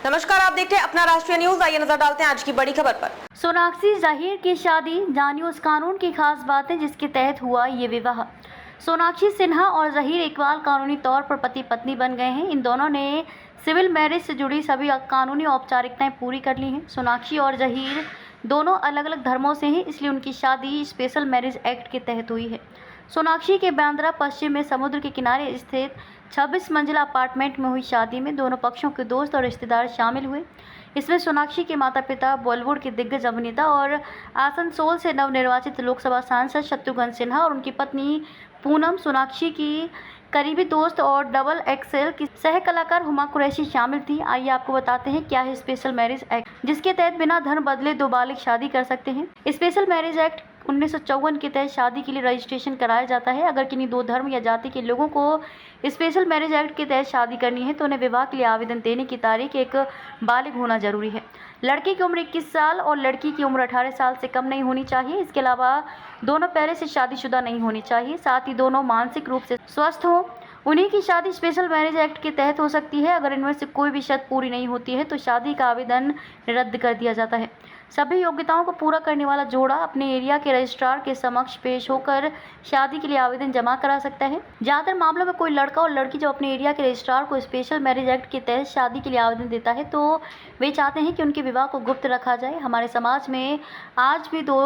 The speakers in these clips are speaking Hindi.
नमस्कार, आप देखते हैं अपना राष्ट्रीय न्यूज। आइए नजर डालते हैं आज की बड़ी खबर पर। सोनाक्षी जहीर की शादी, जानिए उस कानून की खास बातें जिसके तहत हुआ ये विवाह। सोनाक्षी सिन्हा और जहीर इकबाल कानूनी तौर पर पति पत्नी बन गए हैं। इन दोनों ने सिविल मैरिज से जुड़ी सभी कानूनी औपचारिकताएं पूरी कर ली हैं। सोनाक्षी और जहीर दोनों अलग अलग धर्मों से हैं, इसलिए उनकी शादी स्पेशल मैरिज एक्ट के तहत हुई है। सोनाक्षी के बांद्रा पश्चिम में समुद्र के किनारे स्थित 26 मंजिला अपार्टमेंट में हुई शादी में दोनों पक्षों के दोस्त और रिश्तेदार शामिल हुए। इसमें सोनाक्षी के माता पिता बॉलीवुड के दिग्गज अभिनेता और आसनसोल से नवनिर्वाचित लोकसभा सांसद शत्रुघ्न सिन्हा और उनकी पत्नी पूनम, सोनाक्षी की करीबी दोस्त और डबल एक्सएल की सह कलाकार हुमा कुरैशी शामिल थी। आइए आपको बताते हैं क्या है स्पेशल मैरिज एक्ट, जिसके तहत बिना धन बदले दो बालिग शादी कर सकते हैं। स्पेशल मैरिज एक्ट 1954 के तहत शादी के लिए रजिस्ट्रेशन कराया जाता है। अगर किन्हीं दो धर्म या जाति के लोगों को स्पेशल मैरिज एक्ट के तहत शादी करनी है तो उन्हें विवाह के लिए आवेदन देने की तारीख एक बालिग होना जरूरी है। लड़के की उम्र 21 साल और लड़की की उम्र 18 साल से कम नहीं होनी चाहिए। इसके अलावा दोनों पहले से शादीशुदा नहीं होनी चाहिए। साथ ही दोनों मानसिक रूप से स्वस्थ हों। उन्हीं की शादी स्पेशल मैरिज एक्ट के तहत हो सकती है। अगर इनमें से कोई भी शर्त पूरी नहीं होती है तो शादी का आवेदन रद्द कर दिया जाता है। सभी योग्यताओं को पूरा करने वाला जोड़ा अपने एरिया के रजिस्ट्रार के समक्ष पेश होकर शादी के लिए आवेदन जमा करा सकता है। ज़्यादातर मामलों में कोई लड़का और लड़की जब अपने एरिया के रजिस्ट्रार को स्पेशल मैरिज एक्ट के तहत शादी के लिए आवेदन देता है तो वे चाहते हैं कि उनके विवाह को गुप्त रखा जाए। हमारे समाज में आज भी दो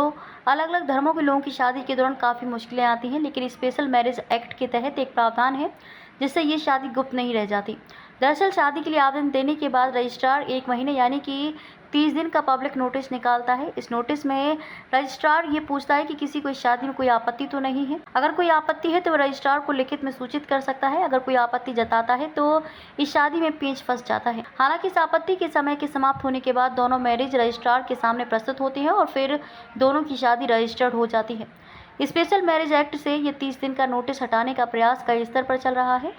अलग अलग धर्मों के लोगों की शादी के दौरान काफ़ी मुश्किलें आती हैं, लेकिन स्पेशल मैरिज एक्ट के तहत एक प्रावधान है जिससे ये शादी गुप्त नहीं रह जाती। दरअसल शादी के लिए आवेदन देने के बाद रजिस्ट्रार 1 महीने यानी कि 30 दिन का पब्लिक नोटिस निकालता है। इस नोटिस में रजिस्ट्रार ये पूछता है कि किसी को इस शादी में कोई आपत्ति तो नहीं है। अगर कोई आपत्ति है तो वह रजिस्ट्रार को लिखित में सूचित कर सकता है। अगर कोई आपत्ति जताता है तो इस शादी में पेच फंस जाता है। हालांकि इस आपत्ति के समय के समाप्त होने के बाद दोनों मैरिज रजिस्ट्रार के सामने प्रस्तुत होती है और फिर दोनों की शादी रजिस्टर्ड हो जाती है। स्पेशल मैरिज एक्ट से ये 30 दिन का नोटिस हटाने का प्रयास कई स्तर पर चल रहा है।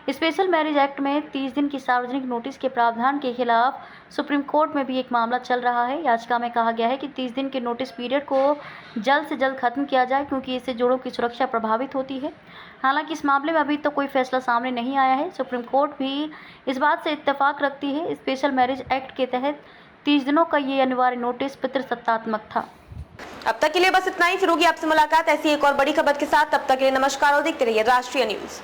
स्पेशल मैरिज एक्ट में 30 दिन की सार्वजनिक नोटिस के प्रावधान के खिलाफ सुप्रीम कोर्ट में भी एक मामला चल रहा है। याचिका में कहा गया है कि 30 दिन के नोटिस पीरियड को जल्द से जल्द खत्म किया जाए क्योंकि इससे जोड़ों की सुरक्षा प्रभावित होती है। हालांकि इस मामले में अभी तक कोई फैसला सामने नहीं आया है। सुप्रीम कोर्ट भी इस बात से इत्तेफाक रखती है। स्पेशल मैरिज एक्ट के तहत 30 दिनों का ये अनिवार्य नोटिस पितृसत्तात्मक था। अब तक के लिए बस इतना ही। फिर होगी आपसे मुलाकात ऐसी एक और बड़ी खबर के साथ। तब तक के लिए नमस्कार और देखते रहिए राष्ट्रीय न्यूज।